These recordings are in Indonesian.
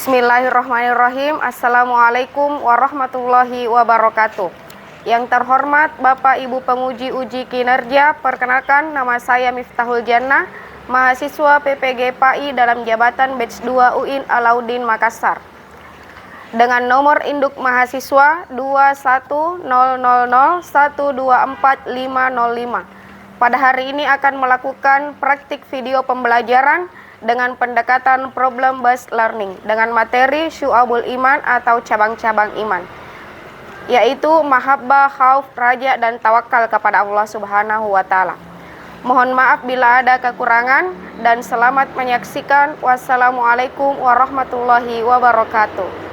Bismillahirrahmanirrahim. Assalamualaikum warahmatullahi wabarakatuh. Yang terhormat Bapak Ibu penguji uji kinerja, perkenalkan nama saya Miftahul Jannah, mahasiswa PPG PAI dalam jabatan Batch 2 UIN Alauddin Makassar. Dengan nomor induk mahasiswa 21000124505. Pada hari ini akan melakukan praktik video pembelajaran dengan pendekatan problem based learning dengan materi Syu'abul Iman atau cabang-cabang iman, yaitu mahabbah, khauf, raja, dan tawakal kepada Allah Subhanahu wa Ta'ala. Mohon maaf bila ada kekurangan dan selamat menyaksikan. Wassalamualaikum warahmatullahi wabarakatuh.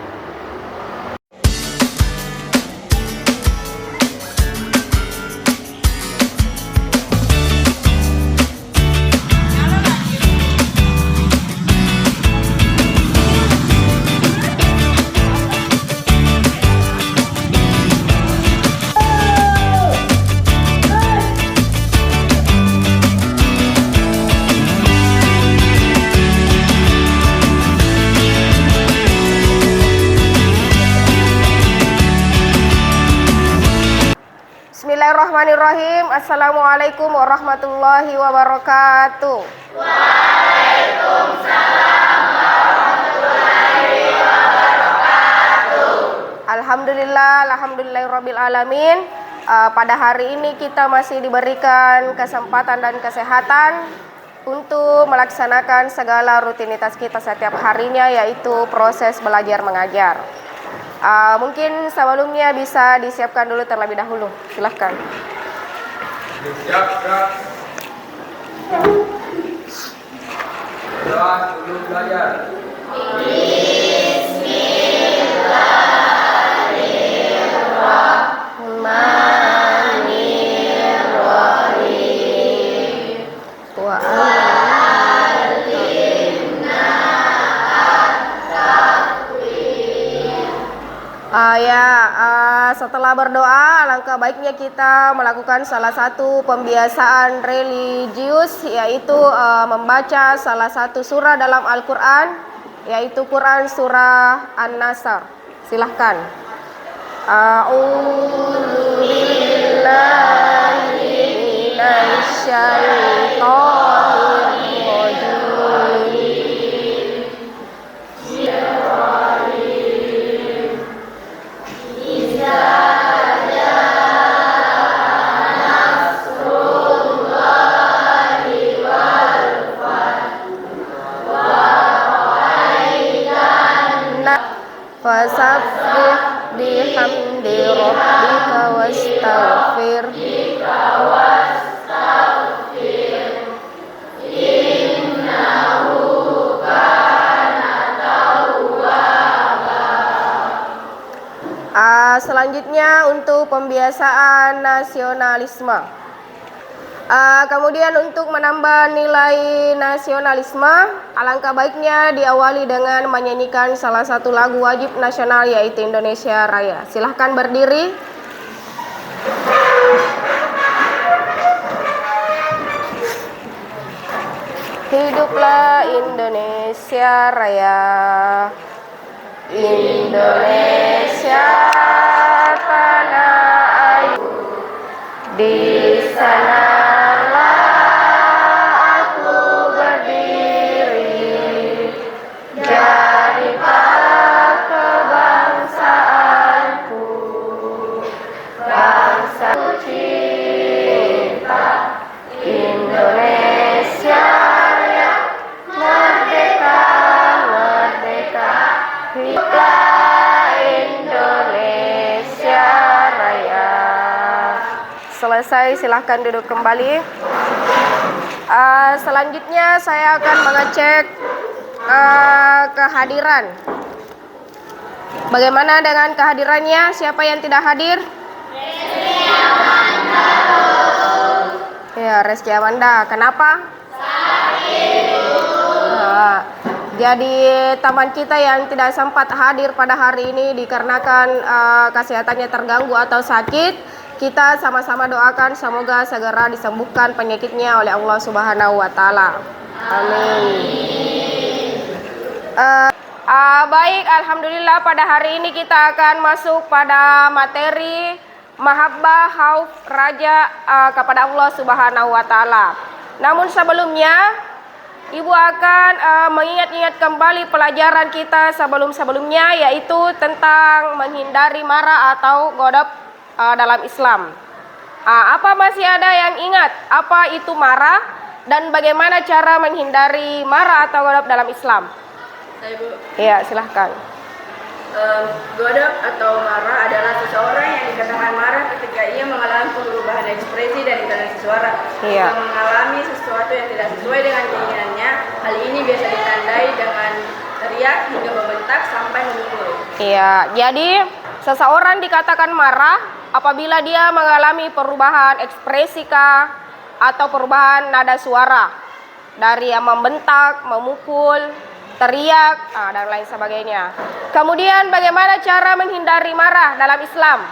Bismillahirrahmanirrahim. Assalamualaikum warahmatullahi wabarakatuh. Waalaikumsalam warahmatullahi wabarakatuh. Alhamdulillahirabbil alamin. Pada hari ini kita masih diberikan kesempatan dan kesehatan untuk melaksanakan segala rutinitas kita setiap harinya, yaitu proses belajar mengajar. Mungkin sebelumnya bisa disiapkan dulu terlebih dahulu. Silahkan. Disiapkan. Doa sebelum belajar. Bismillahirrahmanirrahim. Setelah berdoa, alangkah baiknya kita melakukan salah satu pembiasaan religius, yaitu membaca salah satu surah dalam Al-Quran, yaitu Quran surah An-Nasr. Silahkan. A'udzubillahi minasyaitonirrajim. Fasabbih bihamdi rabbika wastaghfir. Innahu kana tawwaba. Selanjutnya untuk pembiasaan nasionalisme. Kemudian untuk menambah nilai nasionalisme, alangkah baiknya diawali dengan menyanyikan salah satu lagu wajib nasional, yaitu Indonesia Raya. Silahkan berdiri. Hiduplah Indonesia Raya, Indonesia tanah air, di sana selesai, silahkan duduk kembali. Selanjutnya saya akan mengecek kehadiran. Bagaimana dengan kehadirannya? Siapa yang tidak hadir? Ya, Reski Amanda. Kenapa? Jadi teman kita yang tidak sempat hadir pada hari ini dikarenakan kesehatannya terganggu atau sakit. Kita sama-sama doakan semoga segera disembuhkan penyakitnya oleh Allah Subhanahu wa Ta'ala. Amin. Baik, alhamdulillah pada hari ini kita akan masuk pada materi mahabbah khauf raja kepada Allah Subhanahu wa taala. Namun sebelumnya Ibu akan mengingat-ingat kembali pelajaran kita sebelum-sebelumnya, yaitu tentang menghindari marah atau godab dalam Islam. Apa masih ada yang ingat apa itu marah dan bagaimana cara menghindari marah atau godab dalam Islam? Saya Bu, Iya, silahkan. godab atau marah adalah seseorang yang dikatakan marah ketika ia mengalami perubahan ekspresi dan intonasi suara. Iya. Jika mengalami sesuatu yang tidak sesuai dengan keinginannya, hal ini biasa ditandai dengan teriak hingga membentak sampai memukul. Iya, jadi seseorang dikatakan marah apabila dia mengalami perubahan ekspresi kah atau perubahan nada suara dari yang membentak, memukul, teriak, dan lain sebagainya. Kemudian bagaimana cara menghindari marah dalam Islam?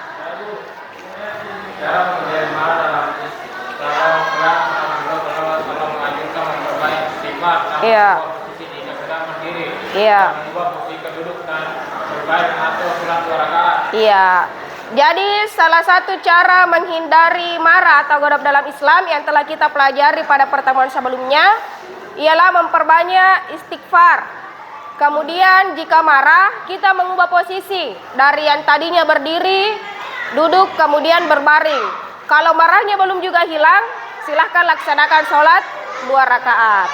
Cara menghindari marah dalam kalau menganjurkan memperbaiki sifat dan Iya. posisi jika sedang berdiri. Iya. Mengubah posisi keduduk dan berbaring atau sholat 2 rakaat. Iya. Jadi salah satu cara menghindari marah atau godab dalam Islam yang telah kita pelajari pada pertemuan sebelumnya ialah memperbanyak istighfar. Kemudian jika marah, kita mengubah posisi dari yang tadinya berdiri, duduk, kemudian berbaring. Kalau marahnya belum juga hilang, silahkan laksanakan sholat 2 rakaat.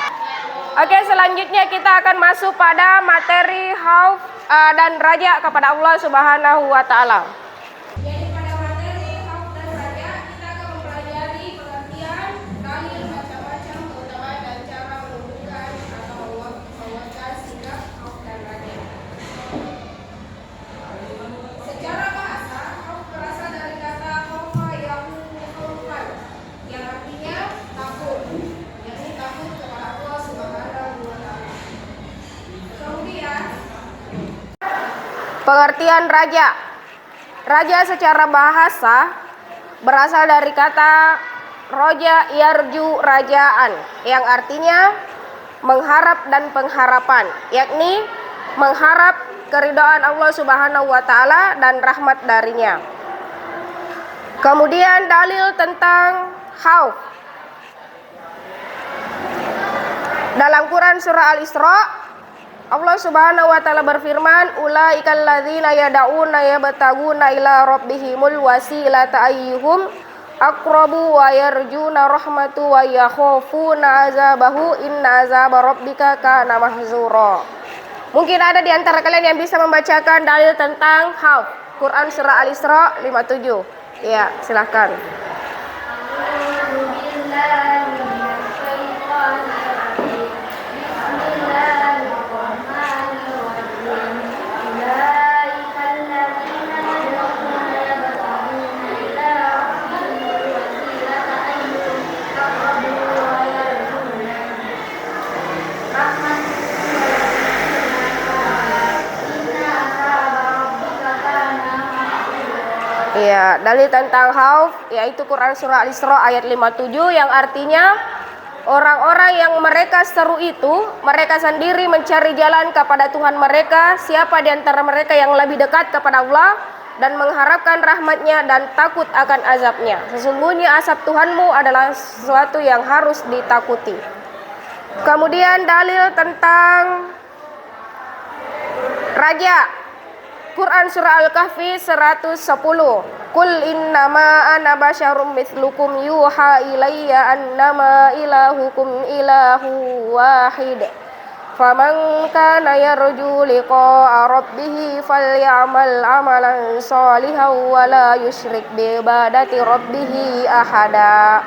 Oke, selanjutnya kita akan masuk pada materi khauf dan raja kepada Allah Subhanahu wa taala. Jadi pada materi khauf dan raja kita akan mempelajari pengertian, dalil, macam-macam keutamaan dan cara menunjukkan atau menguatkan sikap khauf dan raja. Secara bahasa, khauf berasal dari kata khaufa khaufan, yang artinya takut, yakni takut kepada Allah Subhanahu wa taala. Kemudian pengertian raja. Raja secara bahasa berasal dari kata roja yarju rajaan, yang artinya mengharap dan pengharapan, yakni mengharap keridhaan Allah Subhanahu wa taala dan rahmat darinya. Kemudian dalil tentang khauf. Dalam Quran surah Al-Isra, Allah Subhanahu wa taala berfirman, ulaikal ladzina yad'una yabtaguna ila rabbihimul wasilata ayyuhum aqrabu wa yarjuna rahmatu wa yakhafuna azabahu inna azaba rabbika kana mahzura. Mungkin ada di antara kalian yang bisa membacakan dalil tentang khauf. Quran surah Al-Isra 57. Ya, silakan. Ya, dalil tentang khauf yaitu Quran surah Al-Isra ayat 57 yang artinya orang-orang yang mereka seru itu mereka sendiri mencari jalan kepada Tuhan mereka, siapa di antara mereka yang lebih dekat kepada Allah dan mengharapkan rahmatnya dan takut akan azabnya. Sesungguhnya azab Tuhanmu adalah sesuatu yang harus ditakuti. Kemudian dalil tentang raja. Quran surah Al-Kahfi 110. Qul innama ana basyarum mithlukum yuha ilayya annama ilahukum ilahu wahid. Faman kana yarju liqa'a rabbih falyamal amalan shalihan wa la yusyrik bi ibadati rabbih ahada.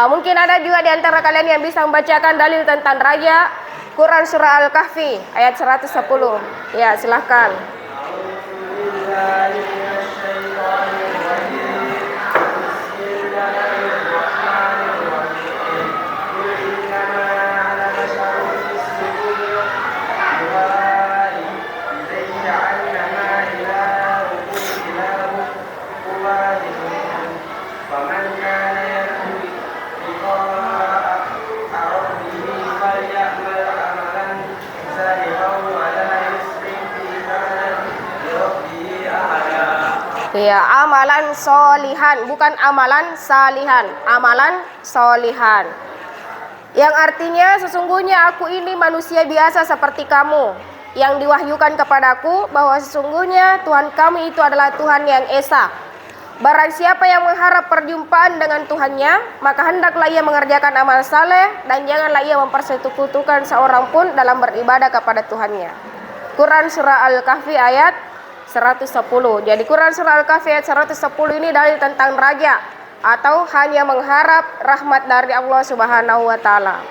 Mungkin ada juga di antara kalian yang bisa membacakan dalil tentang raja. Quran surah Al-Kahfi ayat 110. Ya, silahkan. Ya, amalan solihan, bukan amalan salihan, amalan solihan. Yang artinya sesungguhnya aku ini manusia biasa seperti kamu, yang diwahyukan kepadaku bahwa sesungguhnya Tuhan kami itu adalah Tuhan yang esa. Barang siapa yang mengharap perjumpaan dengan Tuhannya, maka hendaklah ia mengerjakan amal saleh dan janganlah ia mempersekutukan seorang pun dalam beribadah kepada Tuhannya. Quran Surah Al-Kahfi ayat 110. Jadi Quran Surah Al-Kahfi ayat 110 ini dalil tentang raja atau hanya mengharap rahmat dari Allah Subhanahu wa taala.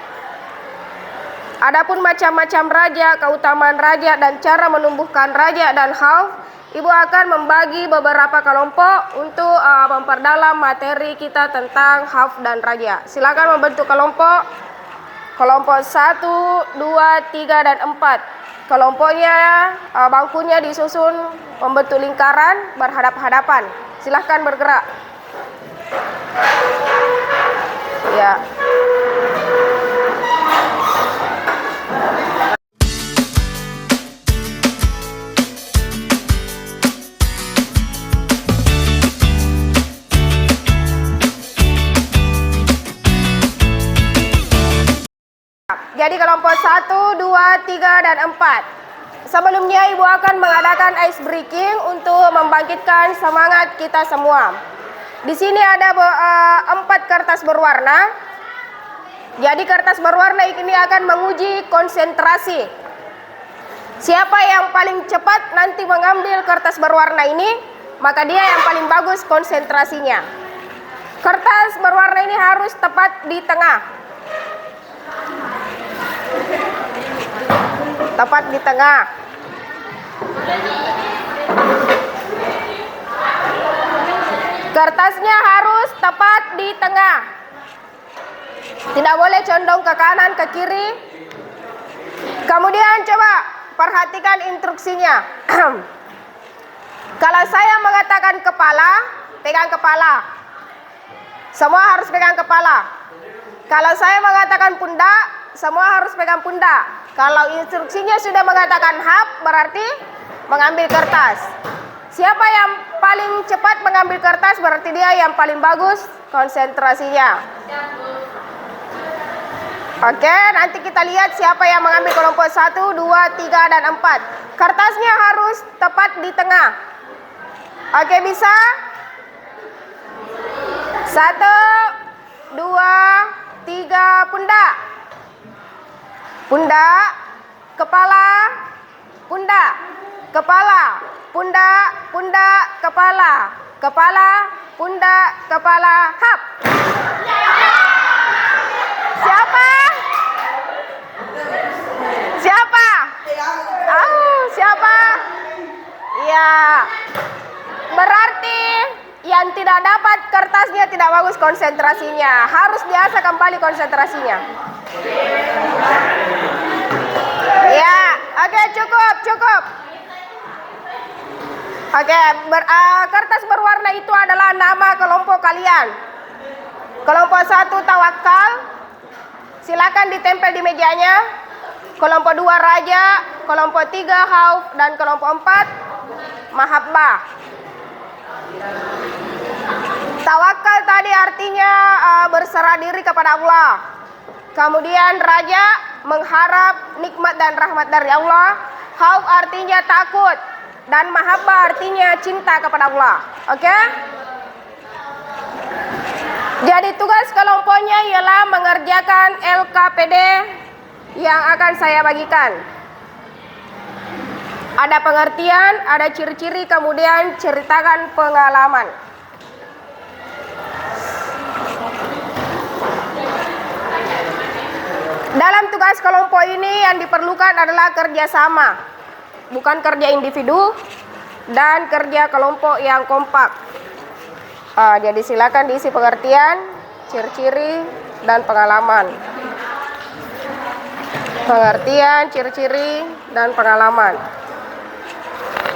Adapun macam-macam raja, keutamaan raja dan cara menumbuhkan raja dan khauf, Ibu akan membagi beberapa kelompok untuk memperdalam materi kita tentang khauf dan raja. Silakan membentuk kelompok 1, 2, 3 dan 4. Kelompoknya bangkunya disusun membentuk lingkaran berhadap-hadapan. Silahkan bergerak. Ya. Jadi kelompok 1, 2, 3 dan 4. Sebelumnya Ibu akan mengadakan ice breaking untuk membangkitkan semangat kita semua. Di sini ada 4 kertas berwarna. Jadi kertas berwarna ini akan menguji konsentrasi. Siapa yang paling cepat nanti mengambil kertas berwarna ini, maka dia yang paling bagus konsentrasinya. Kertas berwarna ini harus tepat di tengah. Tepat di tengah. Kertasnya harus tepat di tengah. Tidak boleh condong ke kanan, ke kiri. Kemudian coba perhatikan instruksinya. Kalau saya mengatakan kepala, pegang kepala. Semua harus pegang kepala. Kalau saya mengatakan pundak, semua harus pegang pundak. Kalau instruksinya sudah mengatakan hap, berarti mengambil kertas. Siapa yang paling cepat mengambil kertas, berarti dia yang paling bagus konsentrasinya. Oke, nanti kita lihat siapa yang mengambil kelompok 1, 2, 3, dan 4. Kertasnya harus tepat di tengah. Oke, bisa? 1, 2, 3, pundak. Pundak, kepala, pundak, kepala, pundak, pundak, kepala, kepala, pundak, kepala, hap. Siapa? Siapa? Siapa? Ya, berarti yang tidak dapat kertasnya tidak bagus konsentrasinya. Harus biasa kembali konsentrasinya. Ya, oke, cukup. Oke, kertas berwarna itu adalah nama kelompok kalian. Kelompok 1 tawakal, silakan ditempel di mejanya. Kelompok 2 raja, kelompok 3 khauf, dan kelompok 4 mahabbah. Tawakal tadi artinya berserah diri kepada Allah. Kemudian raja mengharap nikmat dan rahmat dari Allah. Khauf artinya takut. Dan mahabbah artinya cinta kepada Allah. Oke? Jadi tugas kelompoknya ialah mengerjakan LKPD yang akan saya bagikan. Ada pengertian, ada ciri-ciri, kemudian ceritakan pengalaman. Dalam tugas kelompok ini yang diperlukan adalah kerjasama, bukan kerja individu, dan kerja kelompok yang kompak. Jadi silakan diisi pengertian, ciri-ciri, dan pengalaman. Pengertian, ciri-ciri, dan pengalaman.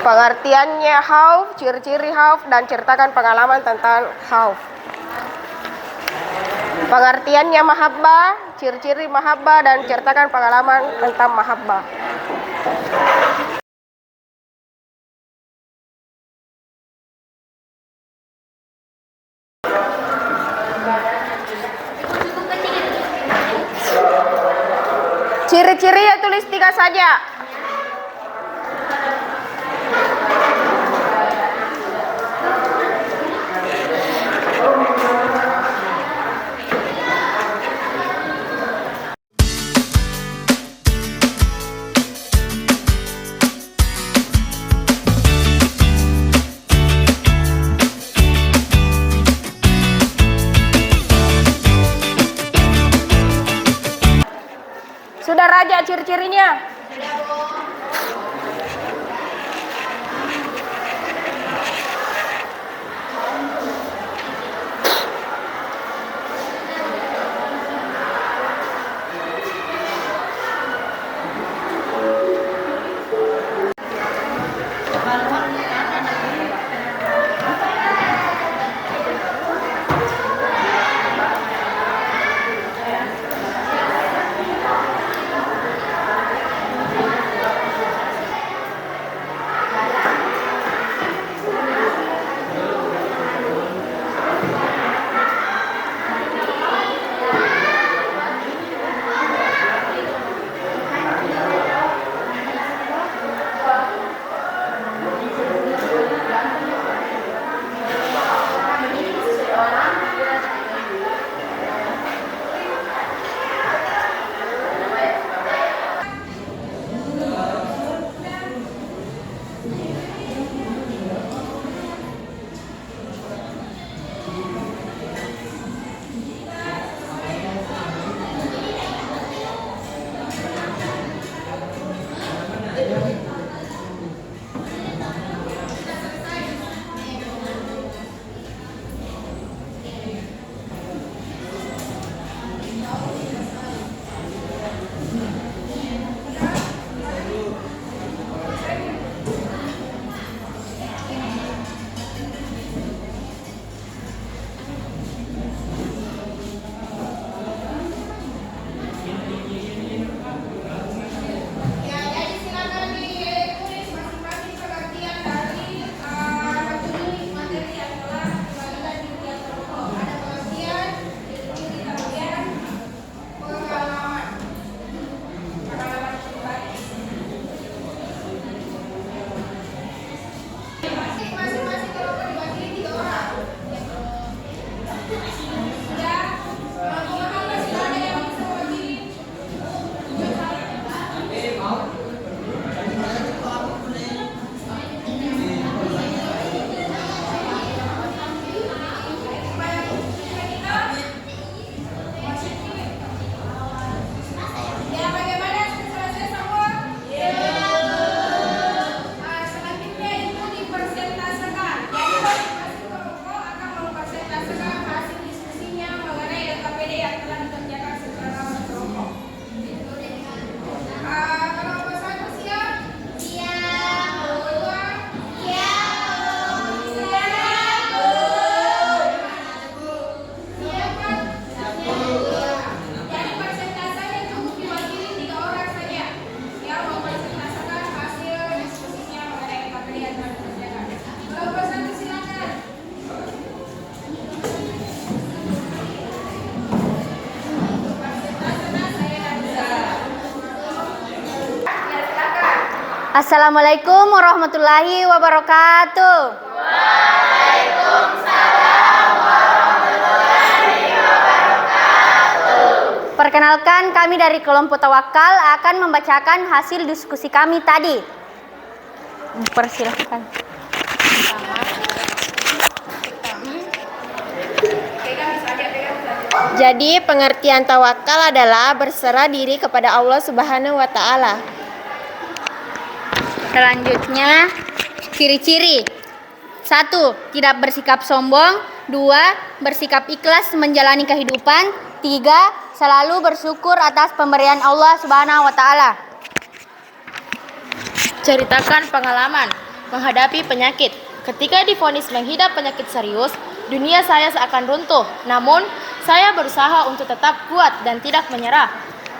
Pengertiannya khauf, ciri-ciri khauf, dan ceritakan pengalaman tentang khauf. Pengertiannya mahabbah, ciri-ciri mahabbah, dan ceritakan pengalaman tentang mahabbah. Ciri-ciri ya tulis 3 saja. Sudah Raja ciri-cirinya? Assalamualaikum warahmatullahi wabarakatuh. Waalaikumsalam warahmatullahi wabarakatuh. Perkenalkan, kami dari kelompok Tawakal akan membacakan hasil diskusi kami tadi. Persilahkan. Jadi pengertian tawakal adalah berserah diri kepada Allah Subhanahu wa taala. Selanjutnya, ciri-ciri. 1. Tidak bersikap sombong. 2. Bersikap ikhlas menjalani kehidupan. 3. Selalu bersyukur atas pemberian Allah Subhanahu wa taala. Ceritakan pengalaman menghadapi penyakit. Ketika divonis mengidap penyakit serius, dunia saya seakan runtuh. Namun, saya berusaha untuk tetap kuat dan tidak menyerah.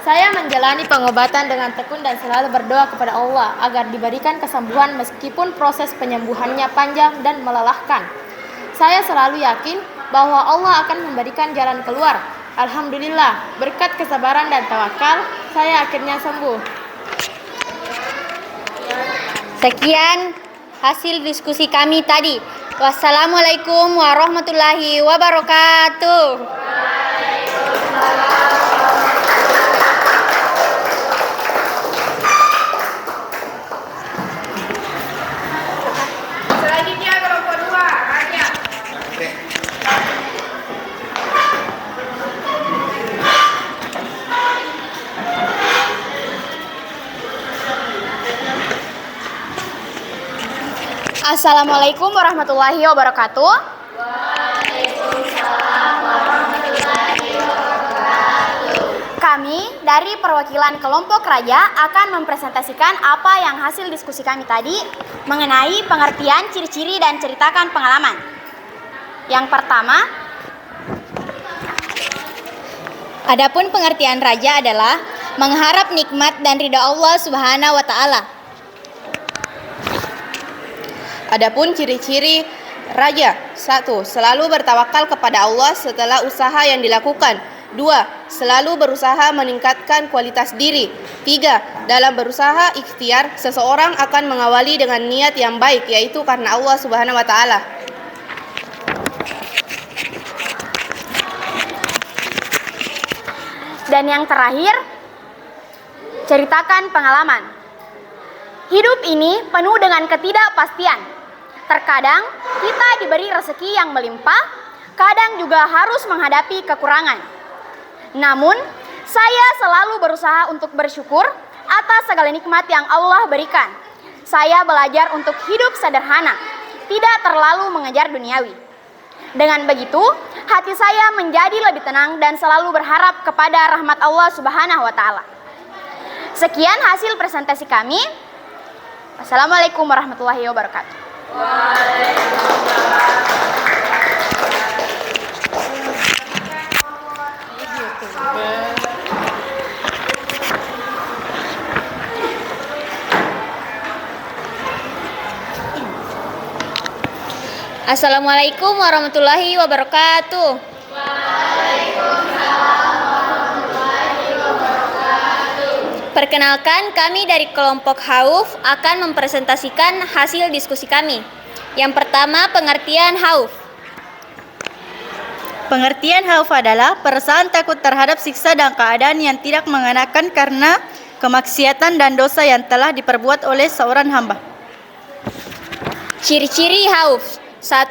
Saya menjalani pengobatan dengan tekun dan selalu berdoa kepada Allah agar diberikan kesembuhan meskipun proses penyembuhannya panjang dan melelahkan. Saya selalu yakin bahwa Allah akan memberikan jalan keluar Alhamdulillah, berkat kesabaran dan tawakal, saya akhirnya sembuh. Sekian hasil diskusi kami tadi. Wassalamualaikum warahmatullahi wabarakatuh. Selanjutnya kelompok 2, Raja. Assalamualaikum warahmatullahi wabarakatuh. Kami dari perwakilan kelompok Raja akan mempresentasikan apa yang hasil diskusi kami tadi mengenai pengertian, ciri-ciri, dan ceritakan pengalaman. Yang pertama, adapun pengertian raja adalah mengharap nikmat dan ridha Allah Subhanahu wa taala. Adapun ciri-ciri raja: 1. Selalu bertawakal kepada Allah setelah usaha yang dilakukan. 2. Selalu berusaha meningkatkan kualitas diri. 3. Dalam berusaha ikhtiar, seseorang akan mengawali dengan niat yang baik, yaitu karena Allah Subhanahu wa taala. Dan yang terakhir, ceritakan pengalaman. Hidup ini penuh dengan ketidakpastian. Terkadang kita diberi rezeki yang melimpah, kadang juga harus menghadapi kekurangan. Namun, saya selalu berusaha untuk bersyukur atas segala nikmat yang Allah berikan. Saya belajar untuk hidup sederhana, tidak terlalu mengejar duniawi. Dengan begitu, hati saya menjadi lebih tenang dan selalu berharap kepada rahmat Allah Subhanahu wa taala. Sekian hasil presentasi kami. Wassalamualaikum warahmatullahi wabarakatuh. Assalamualaikum warahmatullahi wabarakatuh. Perkenalkan, kami dari kelompok Hauf akan mempresentasikan hasil diskusi kami. Yang pertama, pengertian Hauf. Pengertian khauf adalah perasaan takut terhadap siksa dan keadaan yang tidak mengenakan karena kemaksiatan dan dosa yang telah diperbuat oleh seorang hamba. Ciri-ciri Hauf. 1.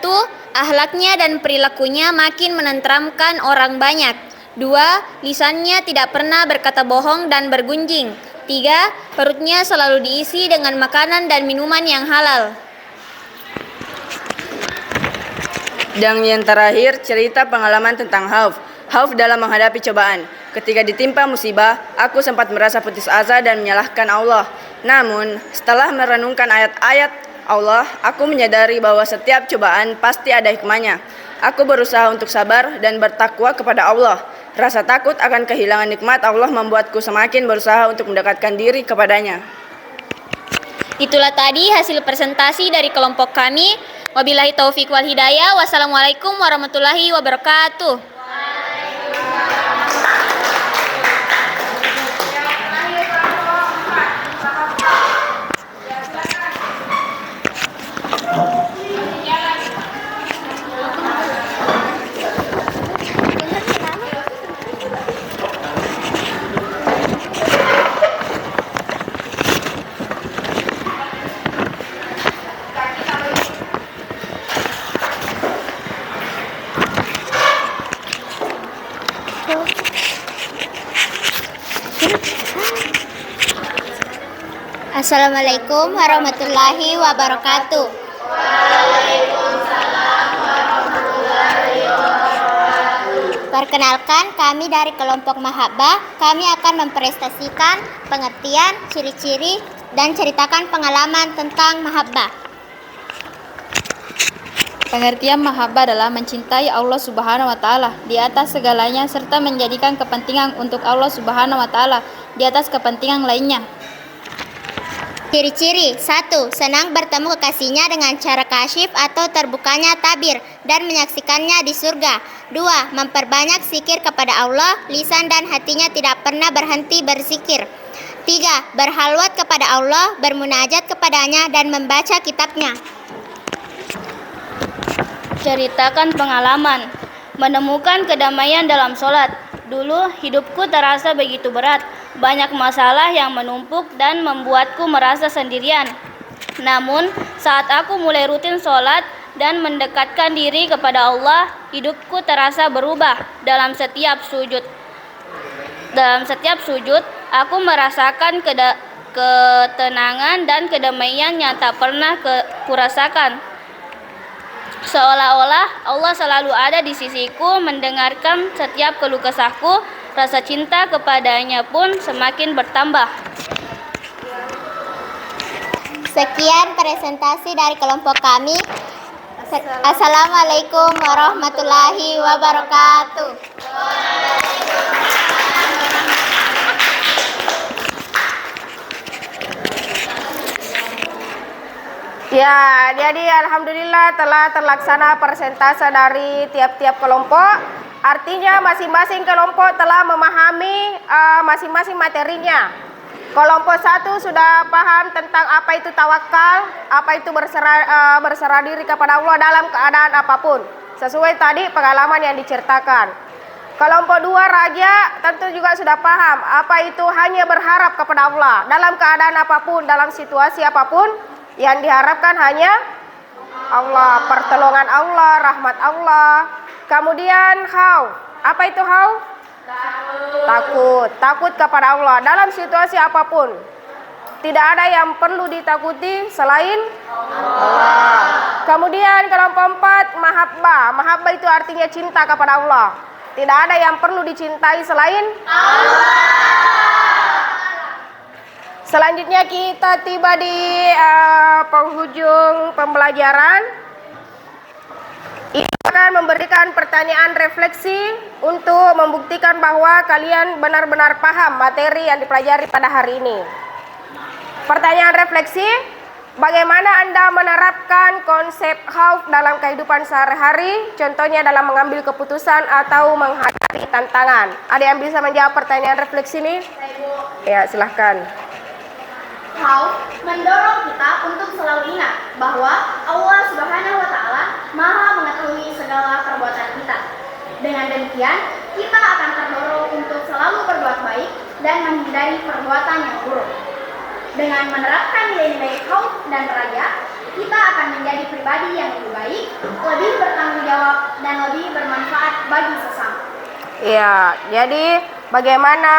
Akhlaknya dan perilakunya makin menenteramkan orang banyak. 2. Lisannya tidak pernah berkata bohong dan bergunjing. 3. Perutnya selalu diisi dengan makanan dan minuman yang halal. Dan yang terakhir, cerita pengalaman tentang Hauf. Hauf dalam menghadapi cobaan. Ketika ditimpa musibah, aku sempat merasa putus asa dan menyalahkan Allah. Namun, setelah merenungkan ayat-ayat Allah, aku menyadari bahwa setiap cobaan pasti ada hikmahnya. Aku berusaha untuk sabar dan bertakwa kepada Allah. Rasa takut akan kehilangan nikmat Allah membuatku semakin berusaha untuk mendekatkan diri kepadanya. Itulah tadi hasil presentasi dari kelompok kami. Wabillahi taufiq wal hidayah. Wassalamualaikum warahmatullahi wabarakatuh. Assalamualaikum warahmatullahi wabarakatuh. Perkenalkan, kami dari kelompok Mahabbah. Kami akan mempresentasikan pengertian, ciri-ciri, dan ceritakan pengalaman tentang Mahabbah. Pengertian mahabbah adalah mencintai Allah Subhanahu wa taala di atas segalanya serta menjadikan kepentingan untuk Allah Subhanahu wa taala di atas kepentingan lainnya. Ciri-ciri 1. Senang bertemu kekasihnya dengan cara kasyif atau terbukanya tabir dan menyaksikannya di surga. 2. Memperbanyak zikir kepada Allah, lisan dan hatinya tidak pernah berhenti berzikir. 3. Berhalwat kepada Allah, bermunajat kepadanya dan membaca kitabnya. Ceritakan pengalaman. Menemukan kedamaian dalam sholat. Dulu hidupku terasa begitu berat. Banyak masalah yang menumpuk dan membuatku merasa sendirian. Namun, saat aku mulai rutin sholat dan mendekatkan diri kepada Allah, hidupku terasa berubah dalam setiap sujud. Dalam setiap sujud, aku merasakan ketenangan dan kedamaian yang tak pernah kurasakan. Seolah-olah Allah selalu ada di sisiku, mendengarkan setiap keluh kesahku. Rasa cinta kepadanya pun semakin bertambah. Sekian presentasi dari kelompok kami. Assalamualaikum warahmatullahi wabarakatuh. Ya, jadi alhamdulillah telah terlaksana persentase dari tiap-tiap kelompok. Artinya masing-masing kelompok telah memahami masing-masing materinya. Kelompok 1 sudah paham tentang apa itu tawakal, apa itu berserah diri kepada Allah dalam keadaan apapun, sesuai tadi pengalaman yang diceritakan. Kelompok 2 raja tentu juga sudah paham apa itu hanya berharap kepada Allah dalam keadaan apapun, dalam situasi apapun, yang diharapkan hanya Allah, pertolongan Allah, rahmat Allah. Kemudian khauf. Apa itu khauf? Takut kepada Allah dalam situasi apapun. Tidak ada yang perlu ditakuti selain Allah. Kemudian kelompok 4 mahabbah. Mahabbah itu artinya cinta kepada Allah. Tidak ada yang perlu dicintai selain Allah. Selanjutnya kita tiba di penghujung pembelajaran. Ini akan memberikan pertanyaan refleksi untuk membuktikan bahwa kalian benar-benar paham materi yang dipelajari pada hari ini. Pertanyaan refleksi, bagaimana Anda menerapkan konsep khauf dalam kehidupan sehari-hari, contohnya dalam mengambil keputusan atau menghadapi tantangan? Ada yang bisa menjawab pertanyaan refleksi ini? Ya, silahkan. Khauf mendorong kita untuk selalu ingat bahwa Allah Subhanahu wa Ta'ala Maha mengetahui segala perbuatan kita. Dengan demikian, kita akan terdorong untuk selalu berbuat baik dan menghindari perbuatan yang buruk. Dengan menerapkan nilai-nilai khauf dan raja, kita akan menjadi pribadi yang lebih baik, lebih bertanggung jawab, dan lebih bermanfaat bagi sesama. Ya, jadi bagaimana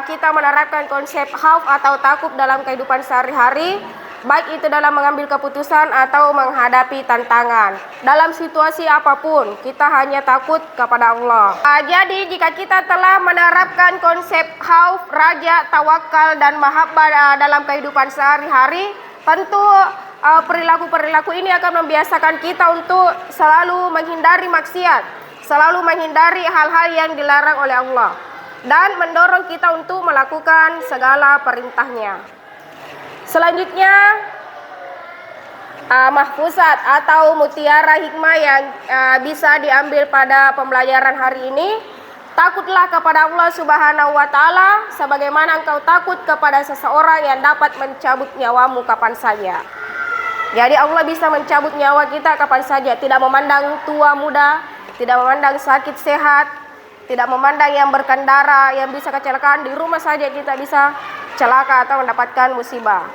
kita menerapkan konsep khauf atau takut dalam kehidupan sehari-hari, baik itu dalam mengambil keputusan atau menghadapi tantangan. Dalam situasi apapun, kita hanya takut kepada Allah. Jadi jika kita telah menerapkan konsep khauf, raja, tawakal, dan mahabbah dalam kehidupan sehari-hari, tentu perilaku-perilaku ini akan membiasakan kita untuk selalu menghindari maksiat, selalu menghindari hal-hal yang dilarang oleh Allah, dan mendorong kita untuk melakukan segala perintahnya. Selanjutnya, mahfuzat atau mutiara hikmah yang bisa diambil pada pembelajaran hari ini. Takutlah kepada Allah Subhanahu wa Ta'ala sebagaimana engkau takut kepada seseorang yang dapat mencabut nyawamu kapan saja. Jadi Allah bisa mencabut nyawa kita kapan saja, tidak memandang tua muda, tidak memandang sakit sehat, tidak memandang yang berkendara, yang bisa kecelakaan. Di rumah saja kita bisa celaka atau mendapatkan musibah.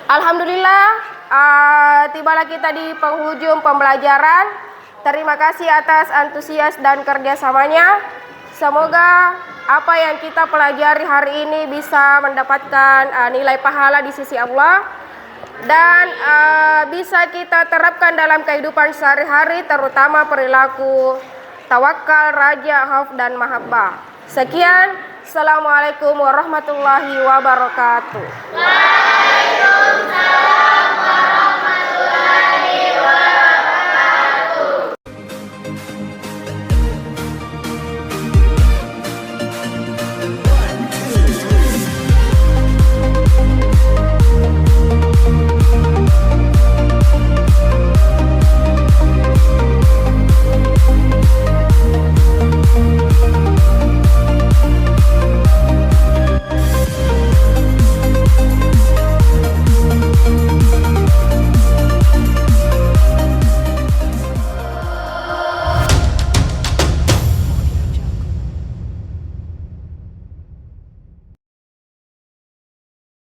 Alhamdulillah, tibalah kita di penghujung pembelajaran. Terima kasih atas antusias dan kerjasamanya. Semoga apa yang kita pelajari hari ini bisa mendapatkan nilai pahala di sisi Allah, dan bisa kita terapkan dalam kehidupan sehari-hari, terutama perilaku tawakal, raja, khauf, dan mahabbah. Sekian, Assalamualaikum warahmatullahi wabarakatuh. Waalaikumsalam.